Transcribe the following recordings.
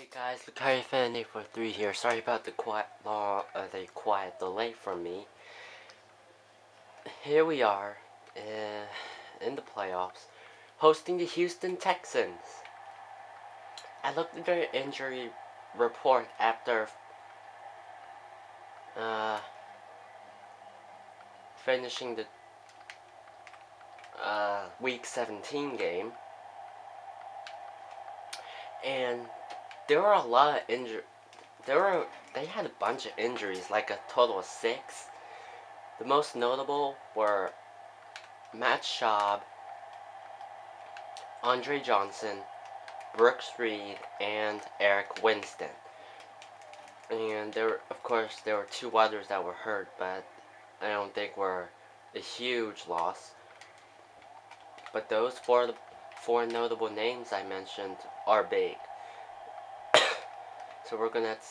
Hey guys, Lucari843 here. Sorry about the quiet delay from me. Here we are, in the playoffs, hosting the Houston Texans. I looked at their injury report after finishing the Week 17 game, and there were a lot of they had a bunch of injuries, like a total of 6. The most notable were Matt Schaub, Andre Johnson, Brooks Reed, and Eric Winston. And of course, there were 2 others that were hurt, but I don't think were a huge loss. But those 4 notable names I mentioned are big. So we're gonna have to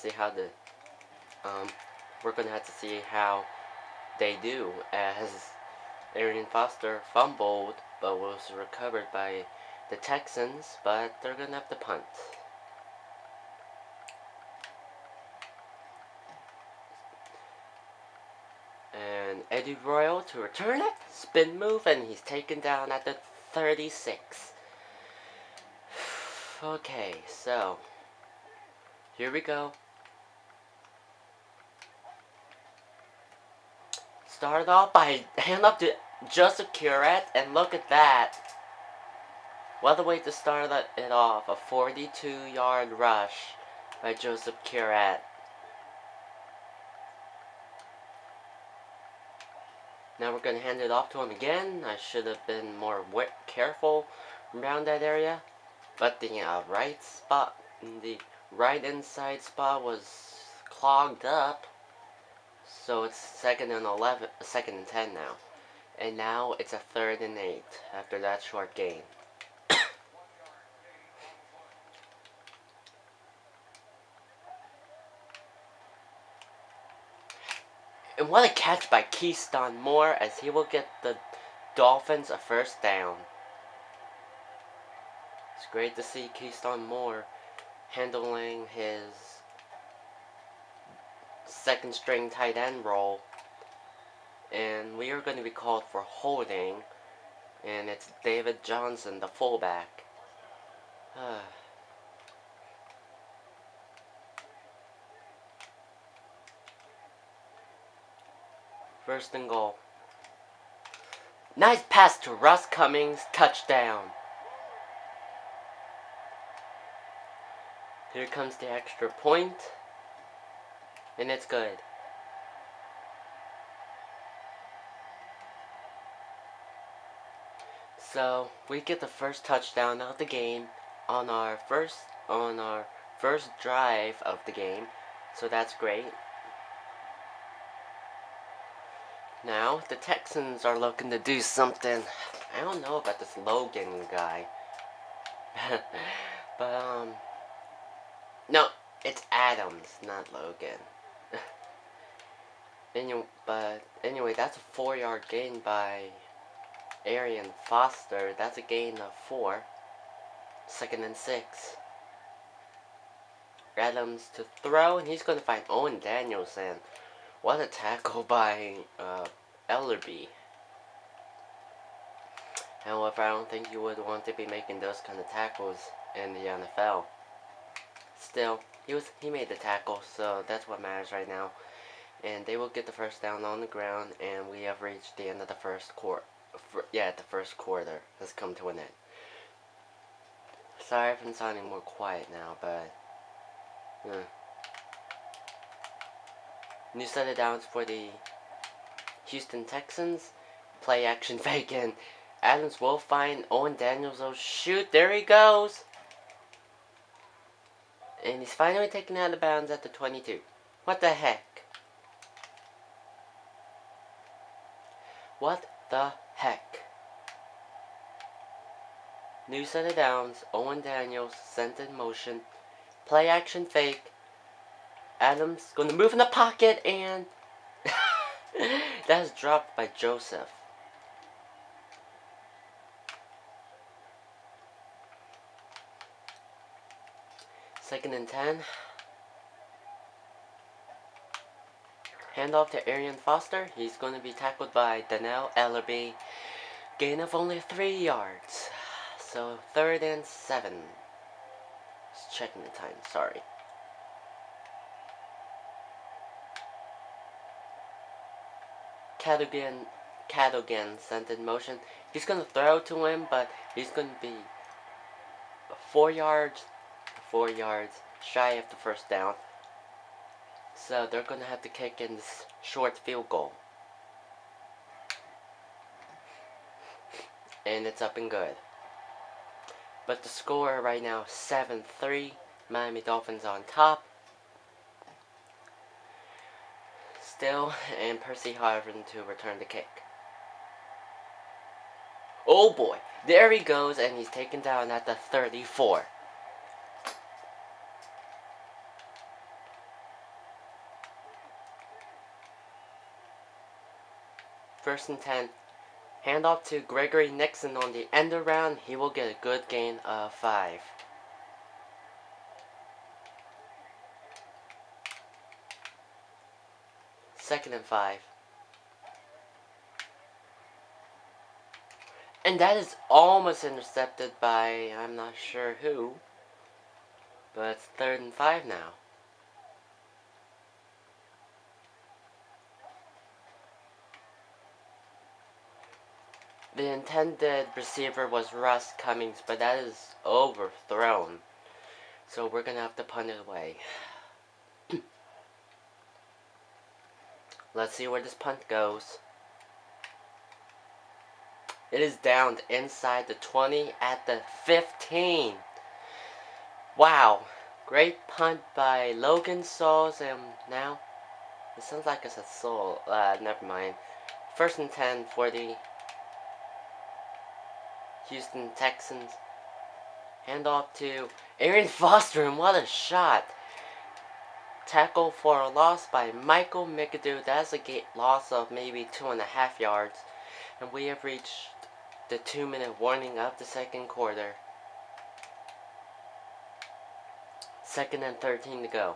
see how they do, as Arian Foster fumbled but was recovered by the Texans, but they're gonna have to punt. And Eddie Royal to return it, spin move, and he's taken down at the 36. Okay, so here we go. Started off by hand up to Joseph Curette, and look at that. What a way to start it off. A 42-yard rush by Joseph Curette. Now we're going to hand it off to him again. I should have been more careful around that area. But the the right inside spot was clogged up. So it's second and 10 now. And now it's a 3rd and 8 after that short gain. And what a catch by Keyshawn Moore, as he will get the Dolphins a 1st down. It's great to see Keyshawn Moore handling his 2nd string tight end role. And we are going to be called for holding, and it's David Johnson, the fullback. First and goal. Nice pass to Russ Cummings, touchdown. Here comes the extra point, and it's good. So we get the first touchdown of the game on our first drive of the game, so that's great. Now the Texans are looking to do something. I don't know about this Logan guy, but no, it's Adams, not Logan. Anyway, that's a 4-yard gain by Arian Foster. That's a gain of 4. 2nd and 6. Adams to throw, and he's going to find Owen Danielson. What a tackle by Ellerby. However, I don't think you would want to be making those kind of tackles in the NFL. Still, he made the tackle, so that's what matters right now. And they will get the 1st down on the ground, and we have reached the end of the first quarter. The first quarter has come to an end. Sorry if I'm sounding more quiet now, but new set of downs for the Houston Texans. Play action fake, and Adams will find Owen Daniels. Oh shoot, there he goes. And he's finally taken out of bounds at the 22. What the heck? What the heck? New set of downs. Owen Daniels sent in motion. Play action fake. Adams going to move in the pocket, and that is dropped by Joseph. Second and 10. Handoff to Arian Foster. He's going to be tackled by Donnell Ellerby. Gain of only 3 yards. So third and 7. Just checking the time, sorry. Cadogan sent in motion. He's going to throw to him, but he's going to be 4 yards shy of the first down. So they're going to have to kick in this short field goal. And it's up and good. But the score right now, 7-3. Miami Dolphins on top. Still, and Percy Harvin to return the kick. Oh boy, there he goes, and he's taken down at the 34. First and 10. Handoff to Gregory Nixon on the end around. He will get a good gain of 5. Second and 5. And that is almost intercepted by, I'm not sure who. But it's third and 5 now. The intended receiver was Russ Cummings, but that is overthrown. So we're going to have to punt it away. Let's see where this punt goes. It is down inside the 20 at the 15. Wow. Great punt by Logan Sauls, and now it sounds like it's a soul. Never mind. First and 10 for the Houston Texans. Handoff to Arian Foster, and what a shot. Tackle for a loss by Michael McAdoo. That's a loss of maybe 2.5 yards. And we have reached the 2-minute warning of the second quarter. Second and 13 to go.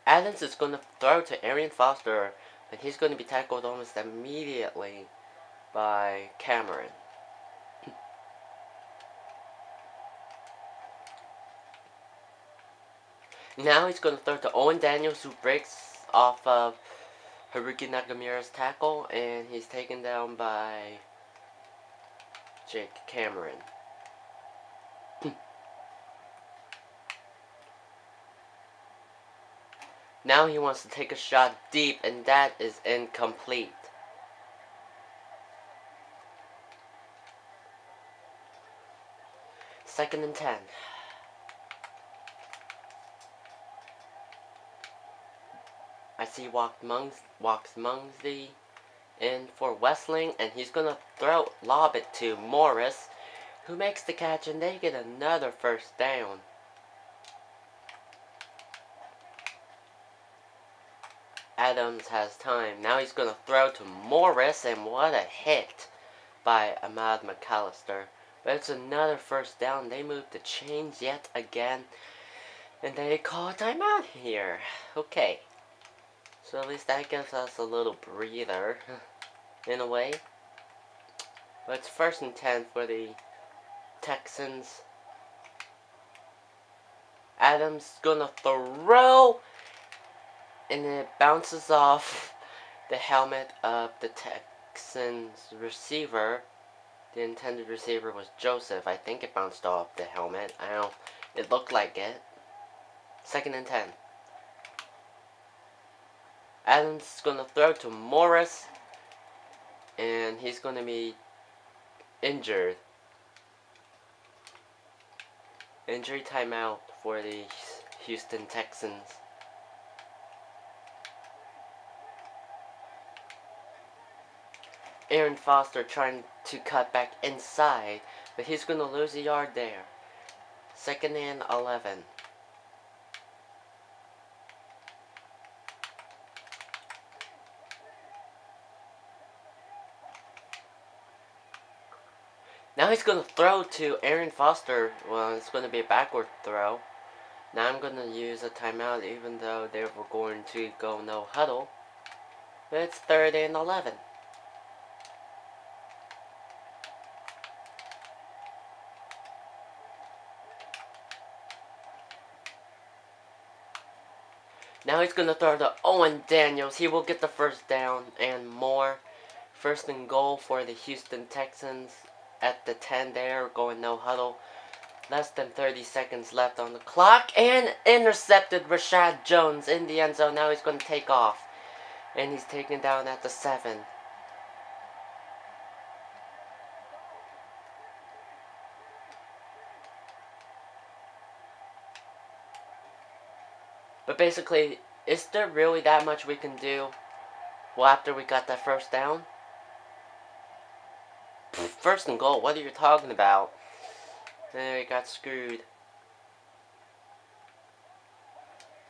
Adams is going to throw to Arian Foster, and he's going to be tackled almost immediately by Cameron. Now he's going to throw to Owen Daniels, who breaks off of Haruki Nakamura's tackle, and he's taken down by Jake Cameron. Now he wants to take a shot deep, and that is incomplete. Second and 10. I see walks Mungsley in for Westling, and he's going to lob it to Morris, who makes the catch, and they get another first down. Adams has time. Now he's going to throw to Morris, and what a hit by Ahmad McAllister. But it's another first down. They move the chains yet again, and they call a timeout here. Okay. So at least that gives us a little breather, in a way. But it's first and 10 for the Texans. Adams gonna throw, and it bounces off the helmet of the Texans receiver. The intended receiver was Joseph. I think it bounced off the helmet. It looked like it. Second and 10. Adams is going to throw to Morris, and he's going to be injured. Injury timeout for the Houston Texans. Arian Foster trying to cut back inside, but he's going to lose a yard there. Second and 11. Now he's going to throw to Aaron Foster. Well, it's going to be a backward throw. Now I'm going to use a timeout even though they were going to go no huddle. It's 3rd and 11. Now he's going to throw to Owen Daniels. He will get the first down and more. 1st and goal for the Houston Texans at the 10 there, going no huddle. Less than 30 seconds left on the clock, and intercepted Rashad Jones in the end zone. Now he's going to take off, and he's taken down at the 7. But basically, is there really that much we can do? Well, after we got that first down? 1st and goal, what are you talking about? There, he got screwed.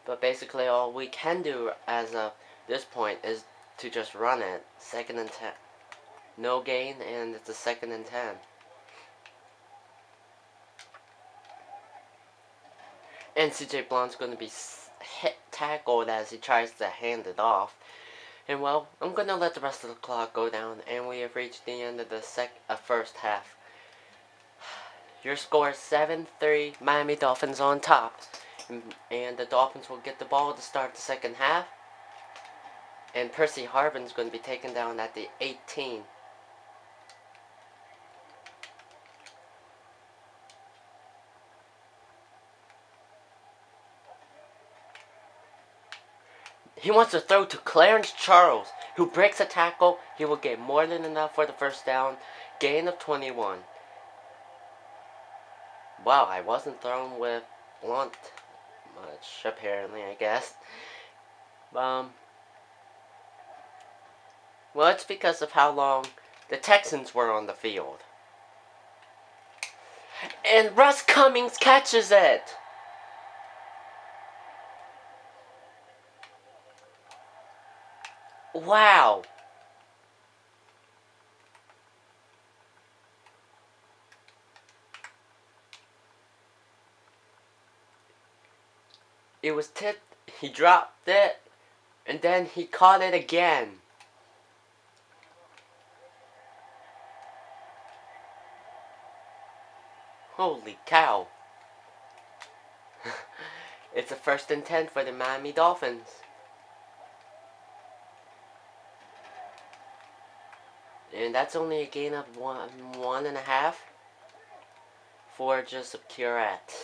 But basically, all we can do as of this point is to just run it. 2nd and 10. No gain, and it's a 2nd and 10. And CJ Blond's going to be tackled as he tries to hand it off. And well, I'm going to let the rest of the clock go down, and we have reached the end of the first half. Your score is 7-3, Miami Dolphins on top. And the Dolphins will get the ball to start the second half. And Percy Harvin's going to be taken down at the 18. He wants to throw to Clarence Charles, who breaks a tackle. He will get more than enough for the first down. Gain of 21. Wow, I wasn't thrown with blunt much, apparently, I guess. Well, it's because of how long the Texans were on the field. And Russ Cummings catches it! Wow! It was tipped, he dropped it, and then he caught it again. Holy cow. It's a 1st and 10 for the Miami Dolphins. And that's only a gain of 1.5 for just a Curette.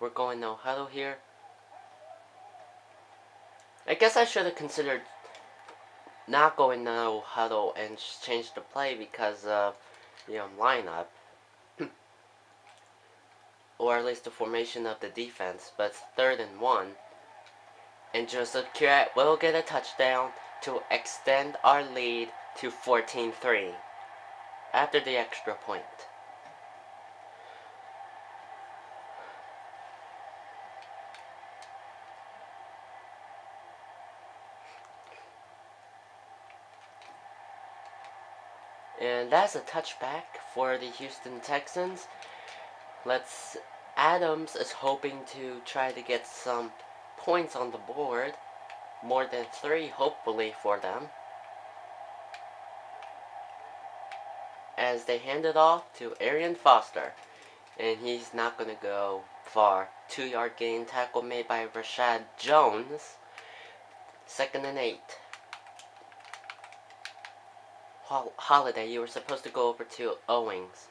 We're going no huddle here. I guess I should have considered not going no huddle and just change the play because of the lineup. Or at least the formation of the defense. But it's 3rd and 1. And Joseph Curette will get a touchdown to extend our lead to 14-3 after the extra point. And that's a touchback for the Houston Texans. Adams is hoping to try to get some points on the board. More than 3, hopefully, for them. As they hand it off to Arian Foster. And he's not going to go far. 2-yard gain, tackle made by Rashad Jones. 2nd and 8. Holiday, you were supposed to go over to Owings.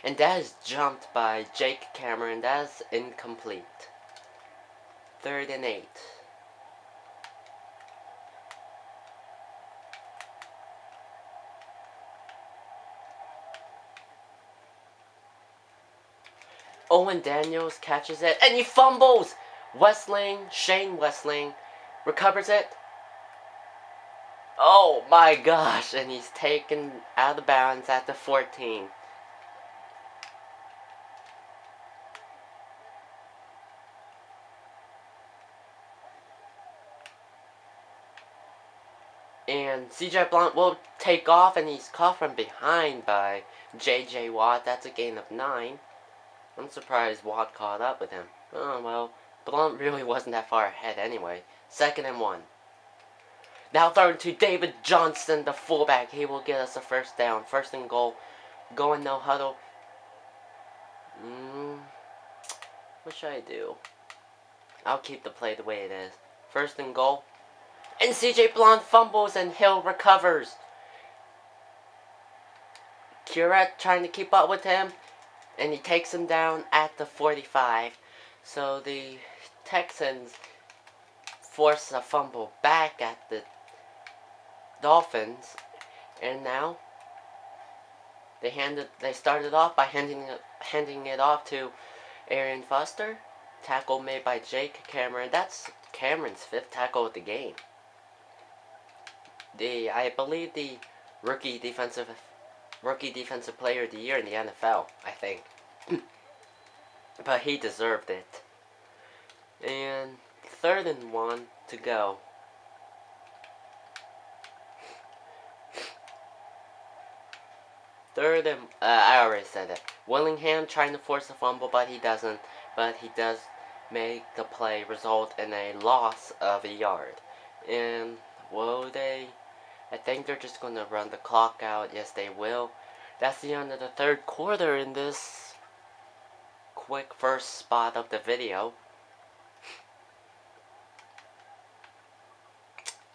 And that is jumped by Jake Cameron. That is incomplete. 3rd and 8. Owen Daniels catches it, and he fumbles! Shane Westling, recovers it. Oh my gosh, and he's taken out of bounds at the 14. And And CJ Blount will take off, and he's caught from behind by JJ Watt. That's a gain of 9. I'm surprised Watt caught up with him. Oh, well, Blount really wasn't that far ahead anyway. 2nd and 1. Now throwing to David Johnson, the fullback. He will get us a first down. 1st and goal. Going no huddle. What should I do? I'll keep the play the way it is. 1st and goal. And CJ Blount fumbles and Hill recovers. Curette trying to keep up with him. And he takes him down at the 45. So the Texans force a fumble back at the Dolphins. And now they started off by handing it off to Arian Foster. Tackle made by Jake Cameron. That's Cameron's 5th tackle of the game. I believe the rookie defensive player of the year in the NFL, I think. But he deserved it. And 3rd and 1 to go. I already said it. Willingham trying to force a fumble, but he doesn't. But he does make the play result in a loss of a yard. And will they? I think they're just going to run the clock out. Yes, they will. That's the end of the 3rd quarter in this quick first spot of the video.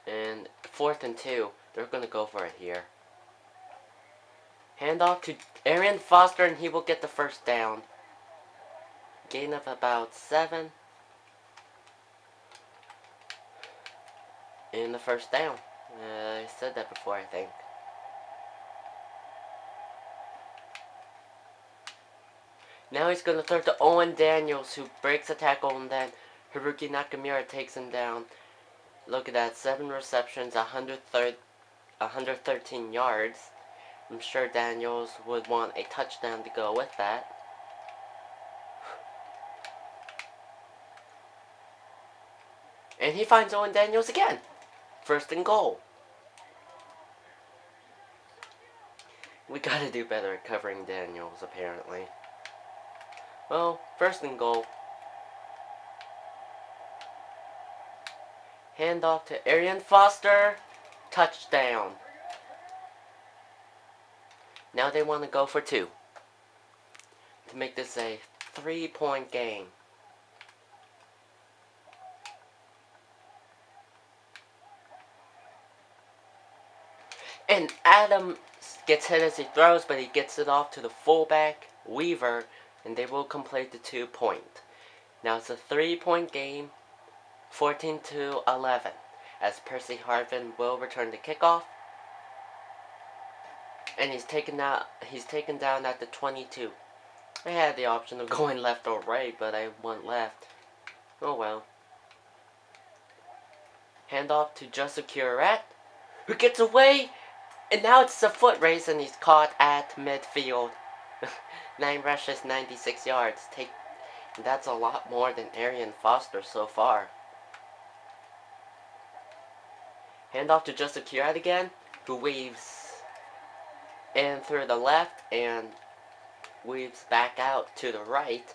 And 4th and 2. They're going to go for it here. Hand off to Arian Foster, and he will get the first down. Gain of about 7. In the first down. I said that before, I think. Now he's going to throw to Owen Daniels, who breaks a tackle, and then Haruki Nakamura takes him down. Look at that, 7 receptions, 113 yards. I'm sure Daniels would want a touchdown to go with that. And he finds Owen Daniels again. 1st and goal. We gotta do better at covering Daniels, apparently. Well, 1st and goal. Hand off to Arian Foster. Touchdown. Now they want to go for 2. To make this a 3-point game. And Adams gets hit as he throws, but he gets it off to the fullback, Weaver, and they will complete the 2-point. Now it's a 3-point game, 14-11, as Percy Harvin will return the kickoff. And he's taken down at the 22. I had the option of going left or right, but I went left. Oh well. Hand off to Joseph Curette, who gets away, and now it's a foot race, and he's caught at midfield. 9 rushes, 96 yards. That's a lot more than Arian Foster so far. Hand off to Joseph Curette again, who weaves in through the left and weaves back out to the right,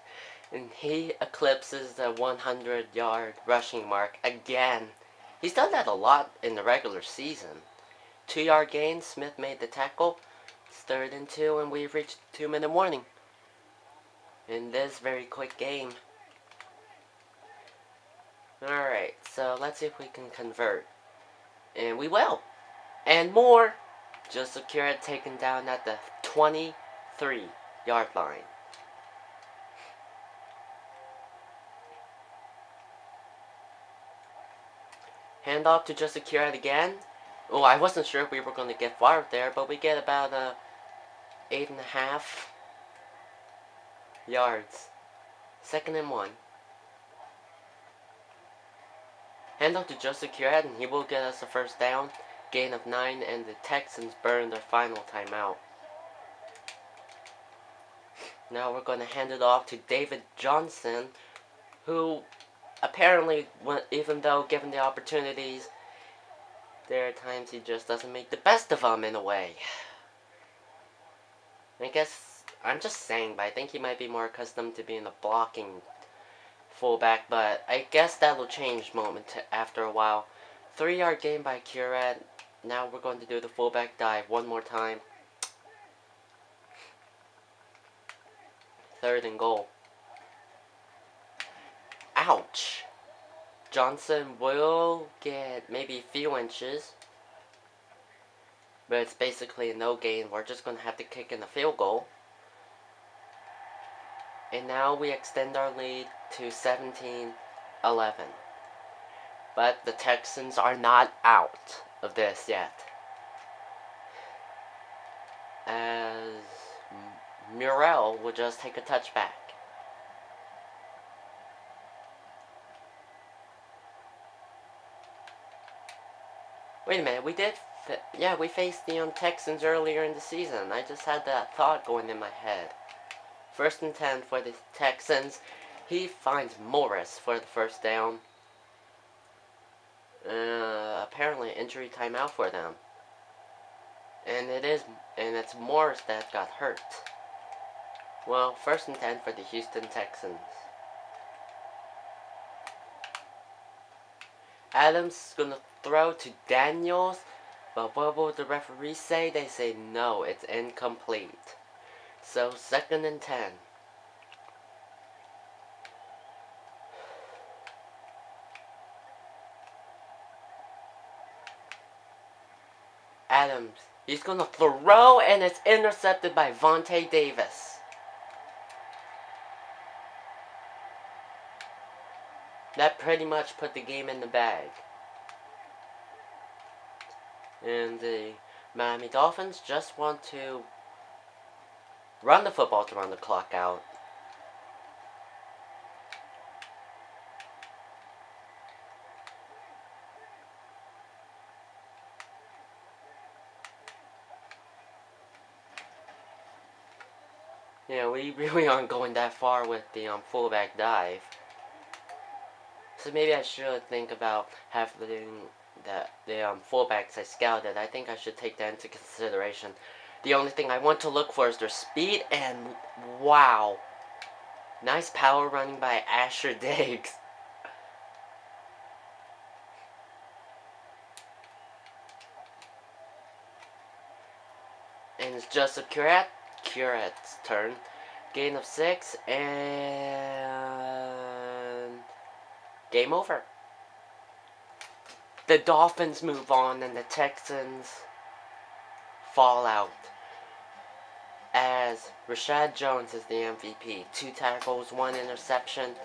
and he eclipses the 100-yard rushing mark again. He's done that a lot in the regular season. 2-yard gain, Smith made the tackle. It's 3rd and 2, and we've reached 2-minute warning in this very quick game. Alright, so let's see if we can convert. And we will. And more. Joseph Curette taken down at the 23-yard line. Hand off to Joseph Curette again. Oh, I wasn't sure if we were going to get far there, but we get about 8.5 yards. 2nd and 1. Hand off to Joseph Curette, and he will get us a first down. Gain of 9, and the Texans burn their final timeout. Now we're going to hand it off to David Johnson, who apparently, even though given the opportunities, there are times he just doesn't make the best of them in a way. I guess, I'm just saying, but I think he might be more accustomed to being a blocking fullback, but I guess that'll change after a while. 3-yard gain by Curat. Now we're going to do the fullback dive one more time. 3rd and goal. Ouch! Johnson will get maybe a few inches, but it's basically a no gain. We're just going to have to kick in a field goal. And now we extend our lead to 17-11. But the Texans are not out of this yet, as Murrell will just take a touchback. Wait a minute, we faced the Texans earlier in the season. I just had that thought going in my head. 1st and 10 for the Texans. He finds Morris for the first down. Apparently injury timeout for them. And it's Morris that got hurt. Well, 1st and 10 for the Houston Texans. Adams is going to throw to Daniels, but what will the referee say? They say no, it's incomplete. So 2nd and 10. Adams, he's going to throw, and it's intercepted by Vontae Davis. That pretty much put the game in the bag. And the Miami Dolphins just want to run the football to run the clock out. Yeah, we really aren't going that far with the fullback dive. So maybe I should think about having the fullbacks I scouted. I think I should take that into consideration. The only thing I want to look for is their speed, and wow. Nice power running by Asher Diggs. And it's Joseph Curat's turn. Gain of 6, and game over. The Dolphins move on, and the Texans fall out. As Rashad Jones is the MVP. 2 tackles, 1 interception.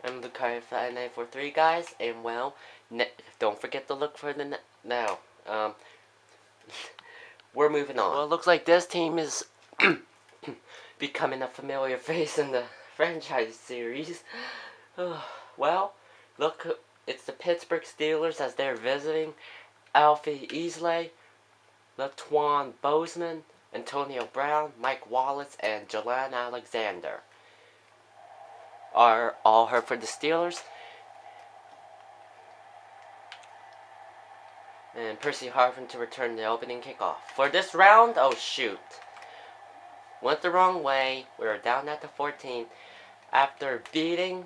I'm the card 5943 guys, and well, don't forget to look for the now. We're moving on. Well, it looks like this team is becoming a familiar face in the franchise series. Well, look, it's the Pittsburgh Steelers as they're visiting. Alfie Easley, Laquan Bozeman, Antonio Brown, Mike Wallace, and Jalan Alexander are all hurt for the Steelers. And Percy Harvin to return the opening kickoff. For this round, oh shoot. Went the wrong way. We were down at the 14. After beating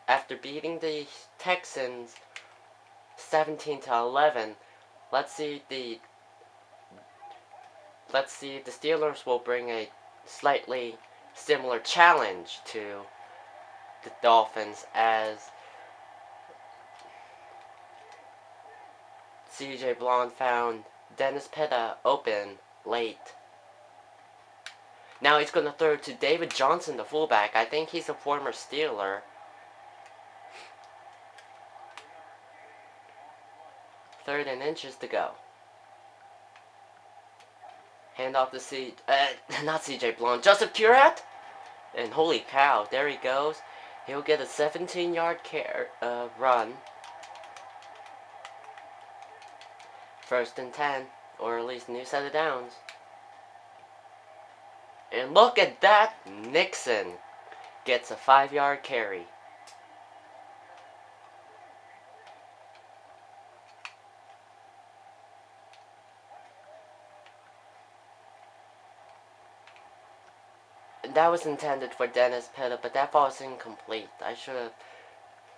the Texans 17-11, let's see if the Steelers will bring a slightly similar challenge to the Dolphins, as CJ Blond found Dennis Pitta open late. Now he's going to throw to David Johnson, the fullback. I think he's a former Steeler. Third and inches to go. Hand off to not CJ Blond, Joseph Curat. And holy cow, there he goes. He'll get a 17-yard run. 1st and 10, or at least a new set of downs. And look at that, Nixon gets a 5-yard carry. That was intended for Dennis Pitta, but that ball was incomplete. I should have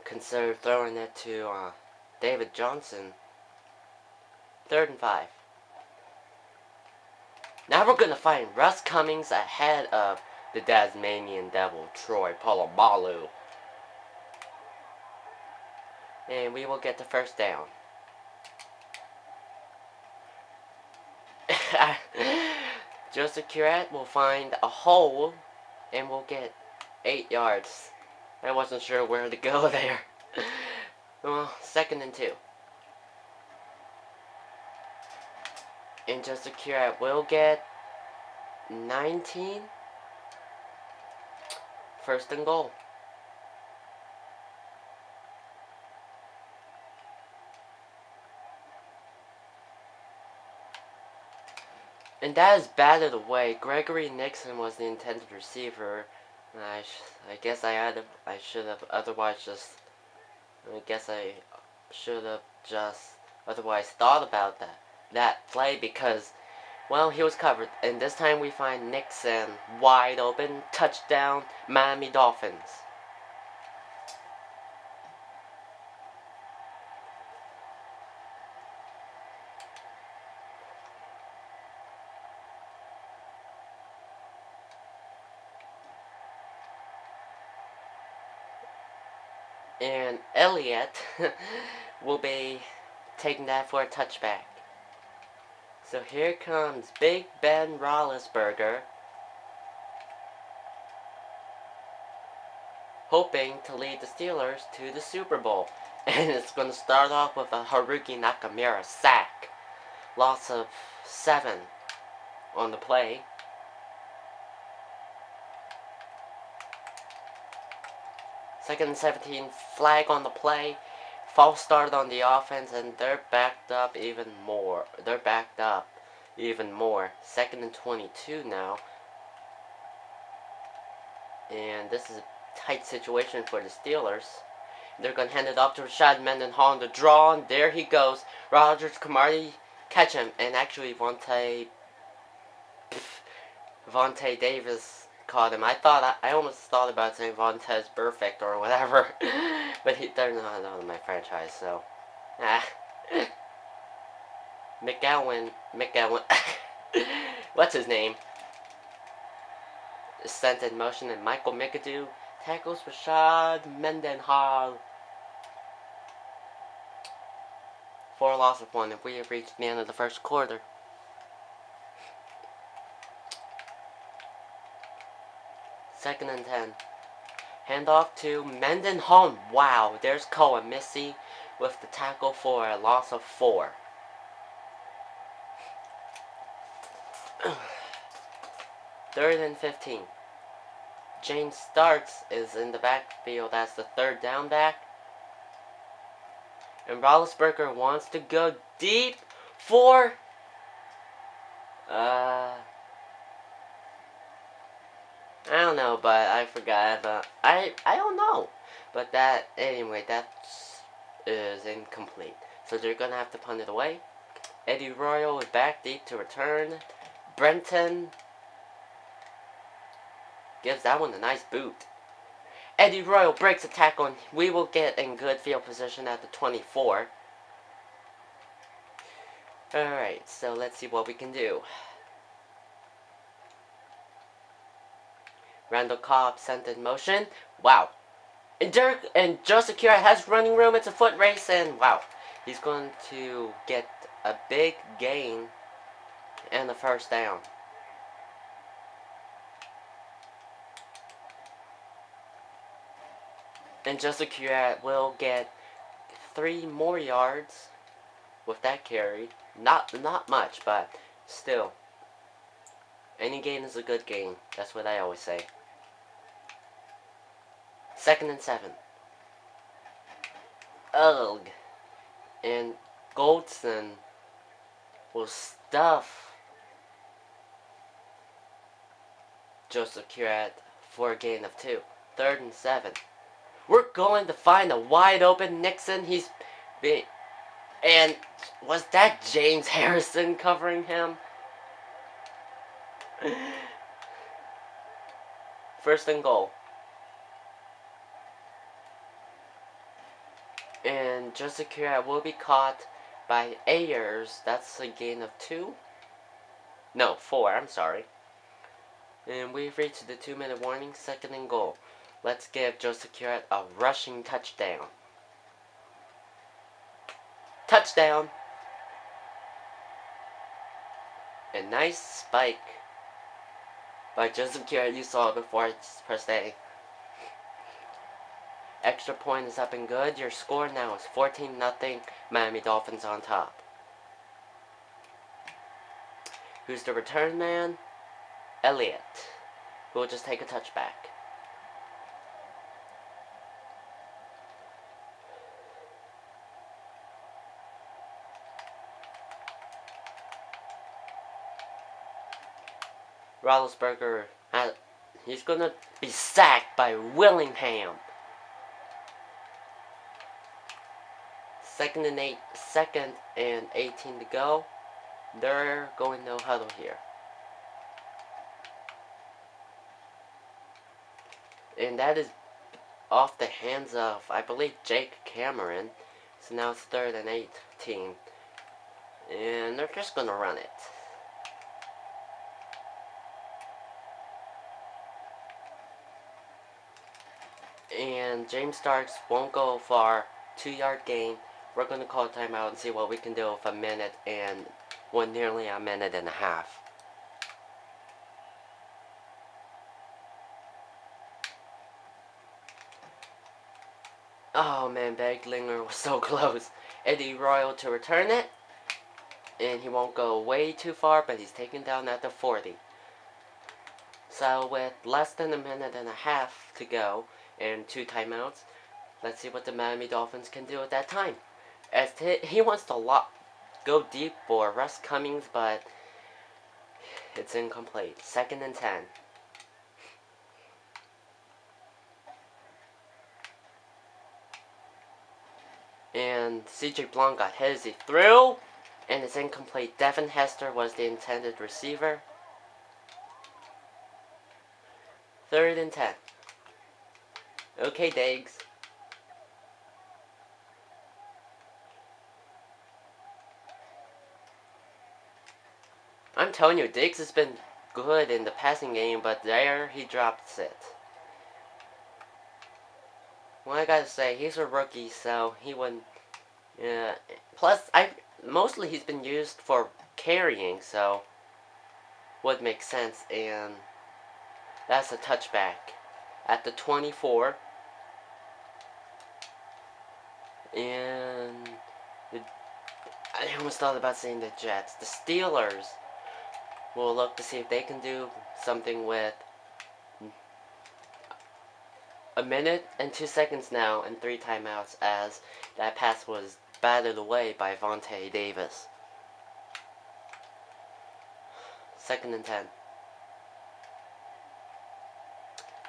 considered throwing it to David Johnson. 3rd and 5. Now we're going to find Russ Cummings ahead of the Tasmanian Devil, Troy Polamalu. And we will get the first down. Joseph Currat will find a hole and we'll get 8 yards. I wasn't sure where to go there. Well, 2nd and 2. And Joseph Currat will get 19. 1st and goal. And that is batted away. Gregory Nixon was the intended receiver. I guess I should have otherwise just. I guess I should have just otherwise thought about that play because, well, he was covered. And this time we find Nixon wide open, touchdown, Miami Dolphins. And Elliott will be taking that for a touchback. So here comes Big Ben Roethlisberger, hoping to lead the Steelers to the Super Bowl. And it's going to start off with a Haruki Nakamura sack. Loss of 7 on the play. Second and 17, flag on the play. False start on the offense, and they're backed up even more. 2nd and 22 now. And this is a tight situation for the Steelers. They're going to hand it off to Rashad Mendenhall on the draw, and there he goes. Rogers Camardi catch him, and actually Vontae Davis caught him. I almost thought about saying Vontez Perfect or whatever, but they're not on my franchise, so McGowan, what's his name? Sent in motion, and Michael McAdoo tackles Rashad Mendenhall for a loss of 1, and we have reached the end of the first quarter. Second and 10. Handoff to Mendenhall. Wow, there's Koa Missy with the tackle for a loss of 4. Third and 15. James Starks is in the backfield as the 3rd down back. And Roethlisberger wants to go deep for I don't know, but I forgot. But I don't know. But that is incomplete. So they're gonna have to punt it away. Eddie Royal is back deep to return. Brenton gives that one a nice boot. Eddie Royal breaks a tackle, and we will get in good field position at the 24. Alright, so let's see what we can do. Randall Cobb sent in motion. Wow. And Joseph Currat has running room. It's a foot race, and wow. He's going to get a big gain and the 1st down. And Joseph Currat will get 3 more yards with that carry. Not much, but still. Any gain is a good gain. That's what I always say. 2nd and 7. Ugh. And Goldson will stuff Joseph Currat for a gain of 2. 3rd and 7. We're going to find a wide open Nixon. And was that James Harrison covering him? First and goal. And Joseph Currat will be caught by Ayers. That's a gain of 2. No, 4, I'm sorry. And we've reached the 2-minute warning, second and goal. Let's give Joseph Currat a rushing touchdown. Touchdown! A nice spike by Joseph Currat. You saw it before I pressed A. Extra point is up and good. Your score now is 14-0. Miami Dolphins on top. Who's the return man? Elliott, who will just take a touchback. Roethlisberger, he's going to be sacked by Willingham. Second and 18 to go. They're going no huddle here. And that is off the hands of, I believe, Jake Cameron. So now it's 3rd and 18. And they're just going to run it. And James Starks won't go far. 2-yard gain. We're going to call a timeout and see what we can do with nearly a minute and a half. Oh man, Beglinger was so close. Eddie Royal to return it. And he won't go way too far, but he's taken down at the 40. So with less than a minute and a half to go and 2 timeouts, let's see what the Miami Dolphins can do at that time. As he wants to go deep for Russ Cummings, but it's incomplete. 2nd and 10. And CJ Blanc got hit as he threw, and it's incomplete. Devin Hester was the intended receiver. 3rd and 10. Okay, Diggs. I'm telling you, Diggs has been good in the passing game, but there he drops it. Well, I gotta say, he's a rookie, so he wouldn't. Plus, mostly he's been used for carrying, so would make sense. And that's a touchback at the 24. And I almost thought about saying the Jets. The Steelers will look to see if they can do something with a minute and 2 seconds now and 3 timeouts, as that pass was batted away by Vontae Davis. 2nd and 10.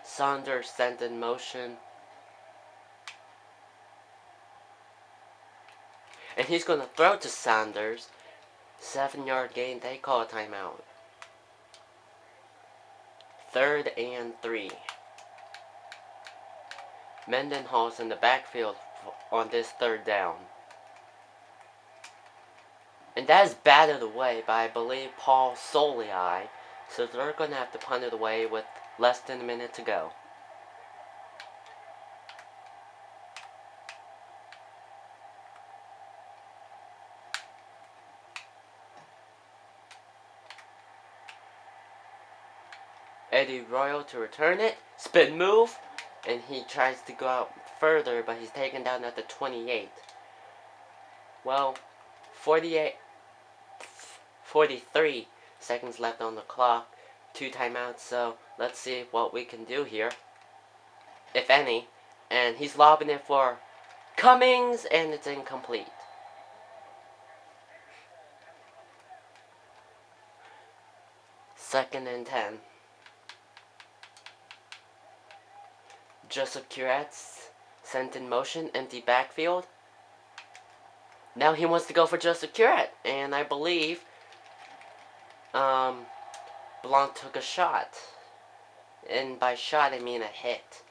Saunders sent in motion. And he's going to throw to Saunders. 7-yard gain. They call a timeout. 3rd and 3. Mendenhall's in the backfield on this 3rd down. And that is batted away by, I believe, Paul Solii. So they're going to have to punt it away with less than a minute to go. Eddie Royal to return it. Spin move. And he tries to go out further, but he's taken down at the 28. Well, 43 seconds left on the clock. 2 timeouts, so let's see what we can do here. If any. And he's lobbing it for Cummings, and it's incomplete. Second and 10. Joseph Currat's sent in motion, empty backfield. Now he wants to go for Joseph Currat, and I believe Blanc took a shot. And by shot I mean a hit.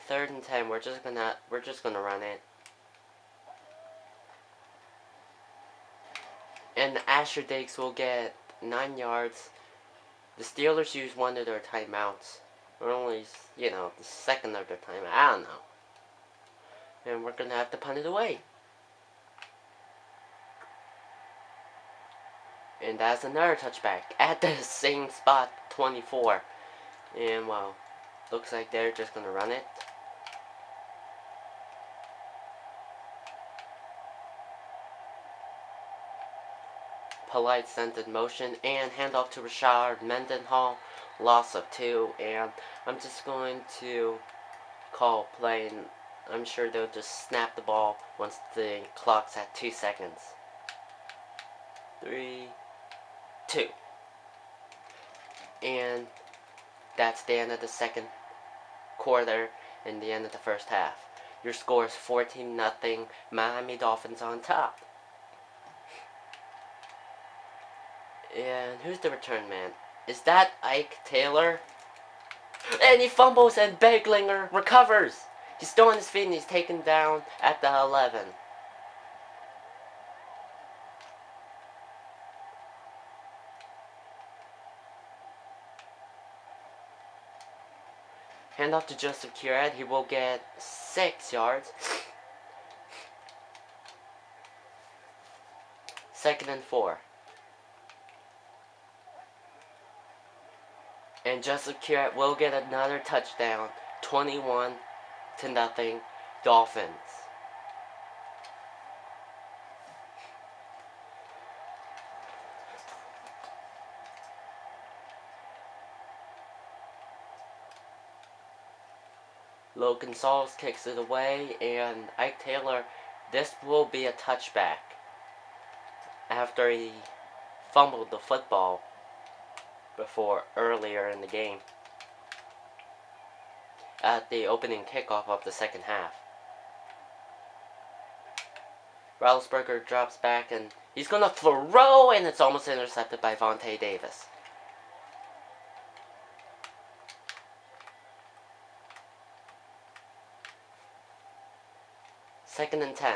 3rd and 10, we're just gonna run it. And Asher Diggs will get 9 yards. The Steelers use one of their timeouts. Or only, the second of their time. I don't know. And we're gonna have to punt it away. And that's another touchback at the same spot, 24. And well, looks like they're just gonna run it. Polite sent in motion and handoff to Rashard Mendenhall. Loss of 2, and I'm just going to call play, and I'm sure they'll just snap the ball once the clock's at 2 seconds. 3, 2. And that's the end of the second quarter and the end of the first half. Your score is 14-0, Miami Dolphins on top. And who's the return man? Is that Ike Taylor? And he fumbles and Beglinger recovers. He's still on his feet and he's taken down at the 11. Hand off to Joseph Curad. He will get 6 yards. 2nd and 4. And Joseph Curad will get another touchdown. 21-0 Dolphins. Logan Sauls kicks it away, and Ike Taylor, this will be a touchback after he fumbled the football before earlier in the game at the opening kickoff of the second half. Roethlisberger drops back and he's gonna throw, and it's almost intercepted by Vontae Davis. Second and 10.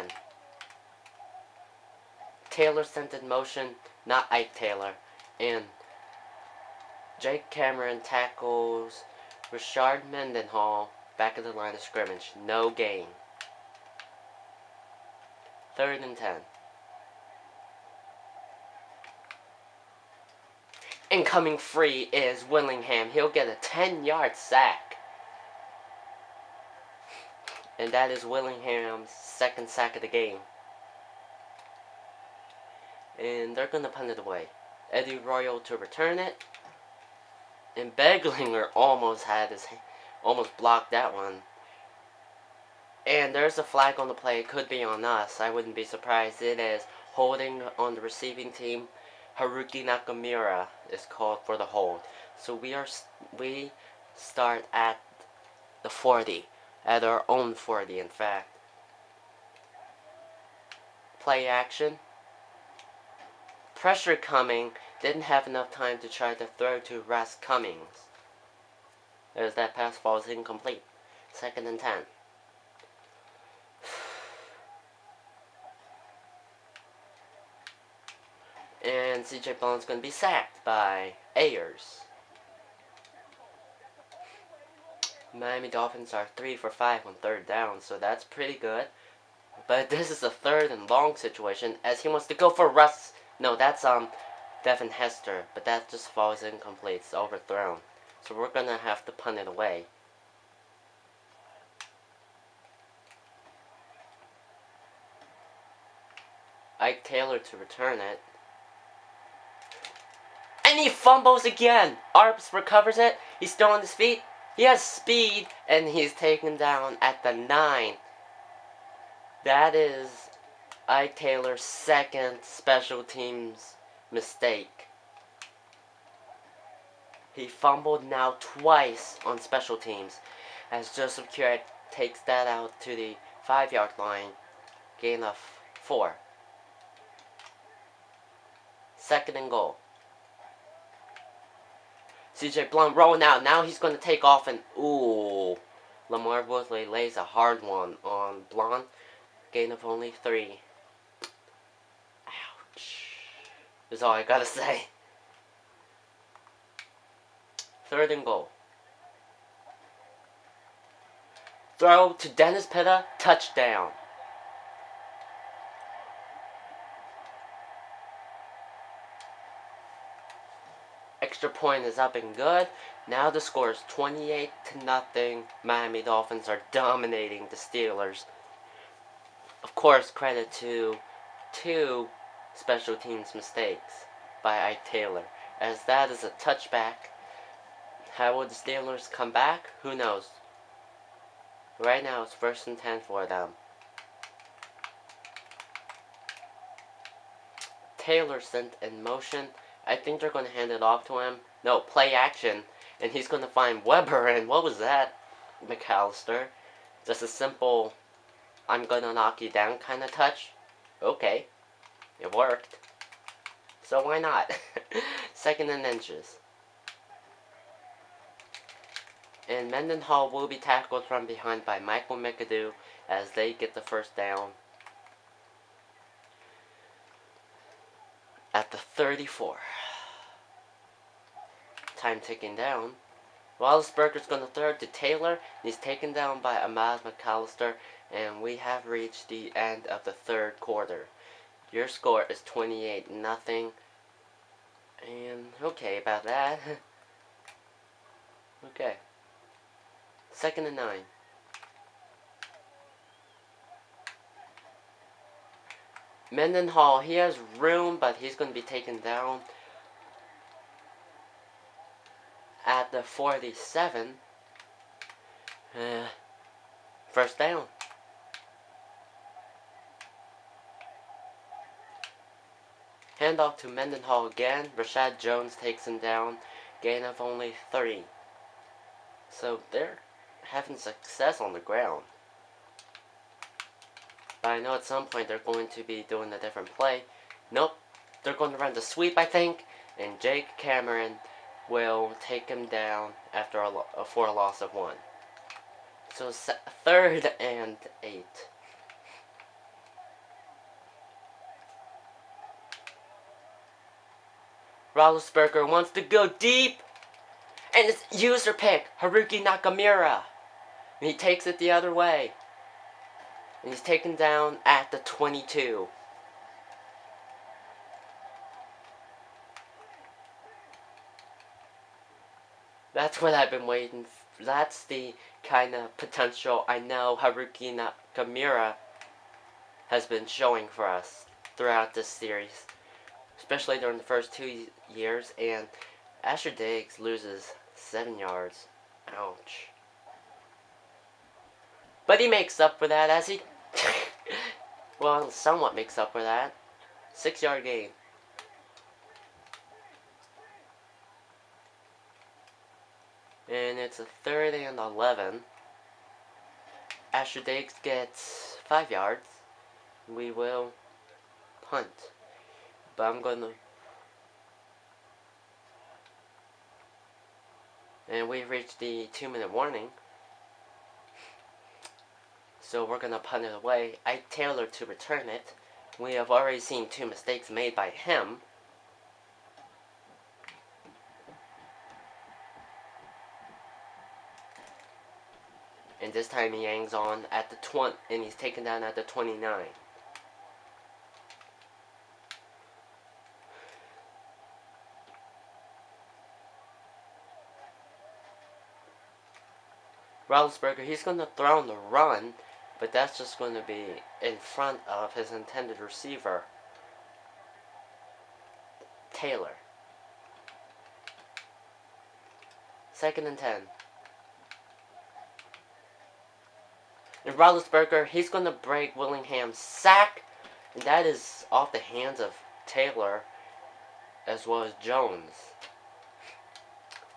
Taylor sent in motion, not Ike Taylor, and Jake Cameron tackles Rashard Mendenhall back at the line of scrimmage. No gain. 3rd and 10. Incoming free is Willingham. He'll get a 10-yard sack. And that is Willingham's 2nd sack of the game. And they're going to punt it away. Eddie Royal to return it. And Beglinger almost blocked that one. And there's a flag on the play. It could be on us. I wouldn't be surprised. It is holding on the receiving team. Haruki Nakamura is called for the hold. So we start at the 40. At our own 40, in fact. Play action. Pressure coming. Didn't have enough time to try to throw to Russ Cummings. As that pass falls incomplete. 2nd and 10. And CJ Bones going to be sacked by Ayers. Miami Dolphins are 3 for 5 on 3rd down, so that's pretty good. But this is a 3rd and long situation as he wants to go for Russ. No, that's Devin Hester, but that just falls incomplete. It's overthrown. So we're going to have to punt it away. Ike Taylor to return it. And he fumbles again. Arps recovers it. He's still on his feet. He has speed, and he's taken down at the 9. That is Ike Taylor's 2nd special teams mistake. He fumbled now twice on special teams as Joseph Curad takes that out to the 5-yard line. Gain of 4. 2nd and goal. CJ Blunt rolling out. Now he's going to take off and ooh. Lamar Woodley lays a hard one on Blunt. Gain of only 3. Ouch. That's all I gotta say. 3rd and goal. Throw to Dennis Pitta. Touchdown. Extra point is up and good. Now the score is 28-0. Miami Dolphins are dominating the Steelers. Of course, credit to 2 special teams mistakes by Ike Taylor, as that is a touchback. How will the Steelers come back? Who knows? Right now it's 1st and 10 for them. Taylor sent in motion. I think they're going to hand it off to him. No, play action. And he's going to find Weber. And what was that, McAllister? Just a simple, I'm going to knock you down kind of touch. Okay. It worked. So why not? 2nd and inches. And Mendenhall will be tackled from behind by Michael McAdoo as they get the 1st down. At the 34. Time ticking down. Roethlisberger's going to throw to Taylor. He's taken down by Ahmad McAllister. And we have reached the end of the 3rd quarter. Your score is 28-0. And okay about that. Okay. 2nd and 9. Mendenhall, he has room, but he's going to be taken down at the 47. 1st down. Handoff to Mendenhall again. Rashad Jones takes him down. Gain of only 3. So they're having success on the ground. But I know at some point they're going to be doing a different play. Nope. They're going to run the sweep, I think. And Jake Cameron will take him down after for a loss of 1. So 3rd and 8. Roethlisberger wants to go deep. And it's user pick. Haruki Nakamura. And he takes it the other way. And he's taken down at the 22. That's what I've been waiting for. That's the kind of potential I know Haruki Nakamura has been showing for us throughout this series. Especially during the first 2 years. And Asher Diggs loses 7 yards. Ouch. But he makes up for that as he... well, somewhat makes up for that. 6-yard gain. And it's a 3rd and 11. Asher Diggs gets 5 yards. We will punt. But I'm going to... And we've reached the 2-minute warning. So we're going to punt it away. Ike Taylor to return it. We have already seen 2 mistakes made by him. And this time he hangs on at the 20, and he's taken down at the 29. Roethlisberger, he's going to throw on the run, but that's just going to be in front of his intended receiver, Taylor. 2nd and 10. And Roethlisberger, he's going to break Willingham's sack, and that is off the hands of Taylor as well as Jones.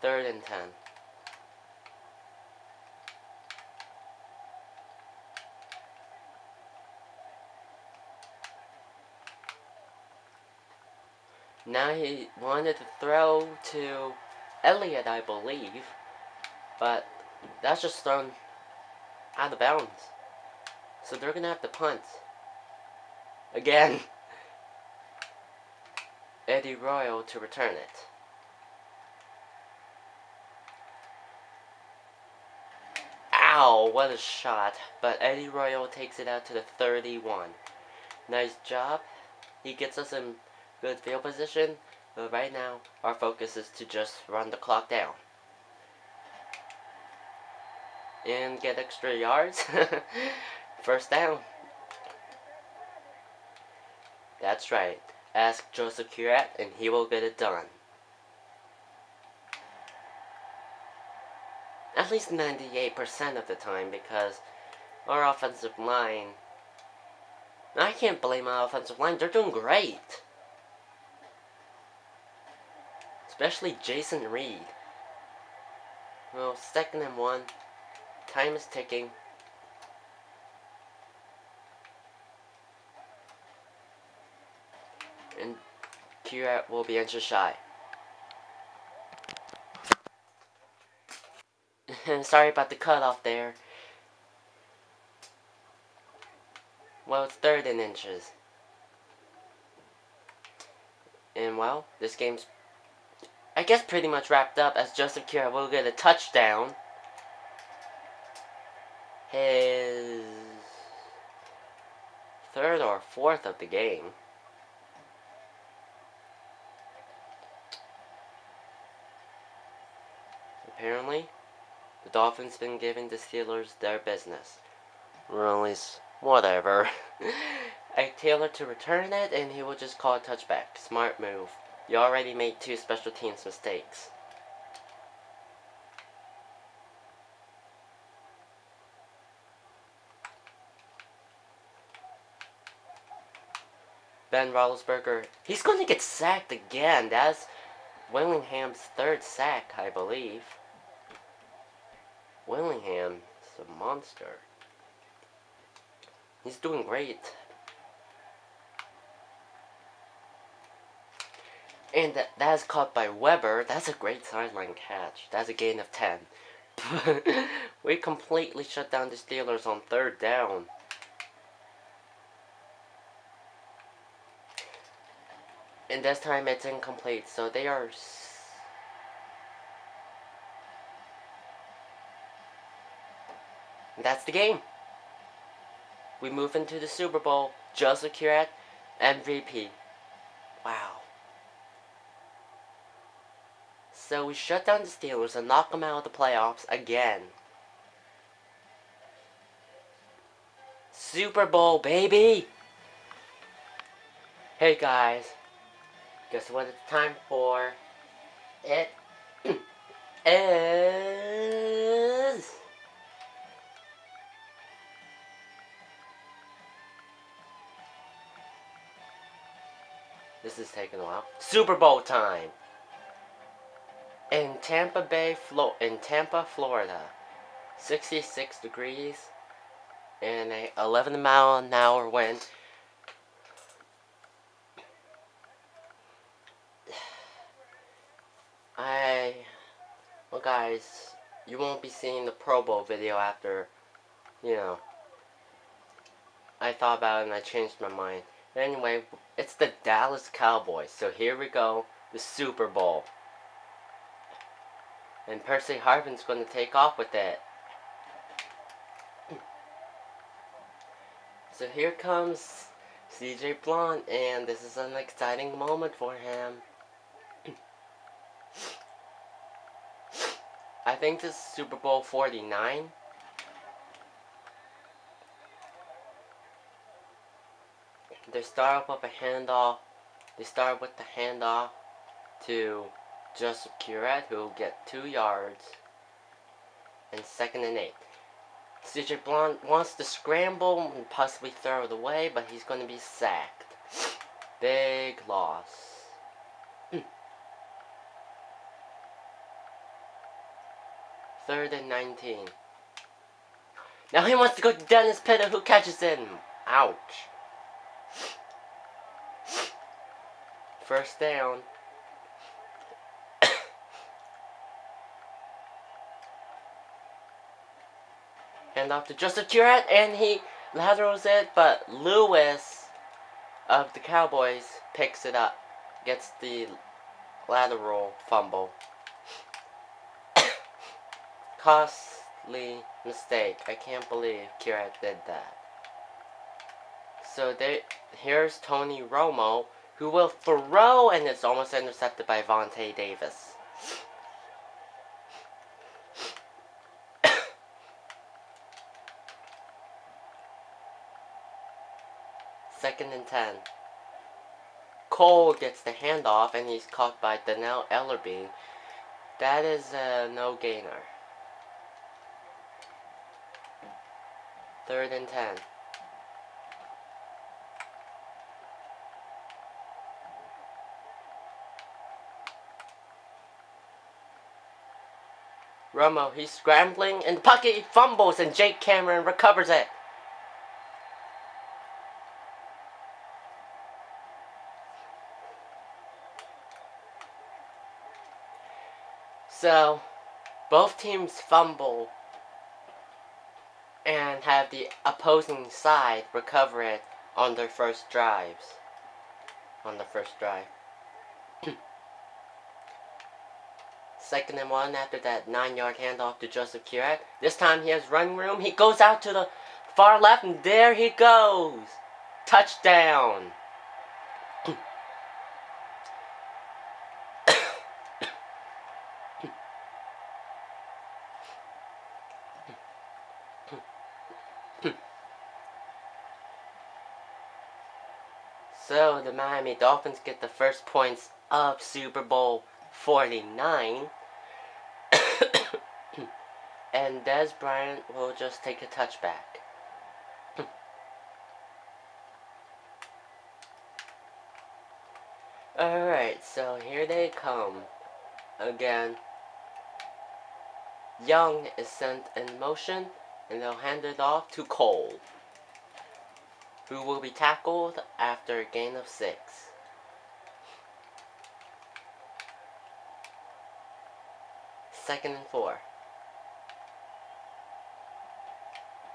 3rd and 10. Now he wanted to throw to Elliott, I believe. But that's just thrown out of bounds. So they're going to have to punt. Again. Eddie Royal to return it. Ow, what a shot. But Eddie Royal takes it out to the 31. Nice job. He gets us in good field position. But right now, our focus is to just run the clock down. And get extra yards. First down. That's right. Ask Joseph Curat and he will get it done. At least 98% of the time, because our offensive line... I can't blame our offensive line. They're doing great. Especially Jason Reed. Well, 2nd and 1. Time is ticking. And Curat will be inches shy. Sorry about the cutoff there. Well, it's 3rd and inches. And well, this game's, I guess, pretty much wrapped up, as Joseph Curat will get a touchdown. His 3rd or 4th of the game. Apparently, the Dolphins been giving the Steelers their business. Or at least, whatever. Ike Taylor to return it, and he will just call a touchback. Smart move. You already made 2 special teams mistakes. Ben Roethlisberger, he's going to get sacked again. That's Willingham's 3rd sack, I believe. Willingham is a monster. He's doing great. And that is caught by Weber. That's a great sideline catch. That's a gain of 10. We completely shut down the Steelers on 3rd down. And this time it's incomplete, so they are... That's the game. We move into the Super Bowl. Joseph Curat, MVP. Wow. So we shut down the Steelers and knock them out of the playoffs again. Super Bowl, baby! Hey guys. Guess what it's time for? It is... This is taking a while. Super Bowl time! In Tampa, Florida. 66 degrees. And a 11-mile-an-hour wind. Well guys, you won't be seeing the Pro Bowl video after, you know, I thought about it and I changed my mind. Anyway, it's the Dallas Cowboys, so here we go, the Super Bowl. And Percy Harvin's going to take off with it. So here comes CJ Blount, and this is an exciting moment for him. I think this is Super Bowl 49. They start with a handoff. They start with the handoff to Joseph Curat, who will get 2 yards. And 2nd and 8. CJ Blount wants to scramble and possibly throw it away, but he's going to be sacked. Big loss. 3rd and 19. Now he wants to go to Dennis Pitta, who catches him. Ouch. 1st down. hand off to Joseph Curette, and he laterals it, but Lewis of the Cowboys picks it up, gets the lateral fumble. Costly mistake. I can't believe Curette did that. So here's Tony Romo, who will throw, and it's almost intercepted by Vontae Davis. Second and 10. Cole gets the handoff, and he's caught by Donnell Ellerbe. That is a no-gainer. Third and 10. Romo, he's scrambling, and the puck fumbles, and Jake Cameron recovers it. So, both teams fumble and have the opposing side recover it on their first drives. Second and 1 after that 9-yard handoff to Joseph Curette. This time he has running room. He goes out to the far left, and there he goes. Touchdown. So the Miami Dolphins get the first points of Super Bowl 49. And Dez Bryant will just take a touchback. Alright, so here they come. Again. Young is sent in motion, and they'll hand it off to Cole, who will be tackled after a gain of 6. Second and 4.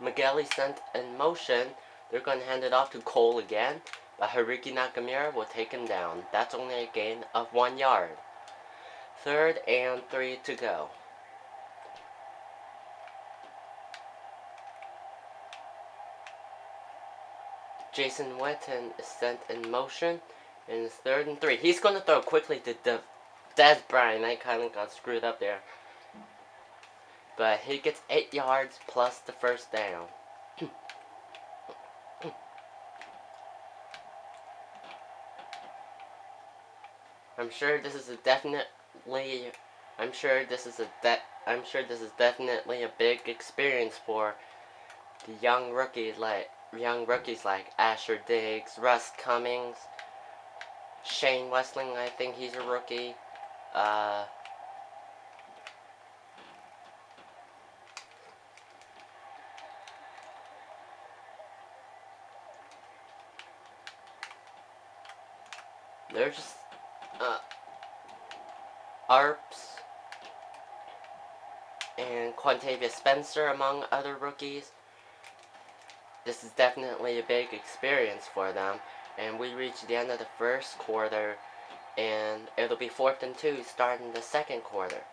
Migueli sent in motion. They're going to hand it off to Cole again, but Haruki Nakamura will take him down. That's only a gain of 1 yard. Third and 3 to go. Jason Witten is sent in motion, and it's third and 3. He's going to throw quickly to Dez Bryant. I kind of got screwed up there. But he gets 8 yards plus the first down. I'm sure this is definitely a big experience for the young rookies like Asher Diggs, Russ Cummings, Shane Westling. I think he's a rookie. They're just Arps and Quantavia Spencer, among other rookies. This is definitely a big experience for them. And we reach the end of the first quarter, and it'll be 4th and 2 starting the second quarter.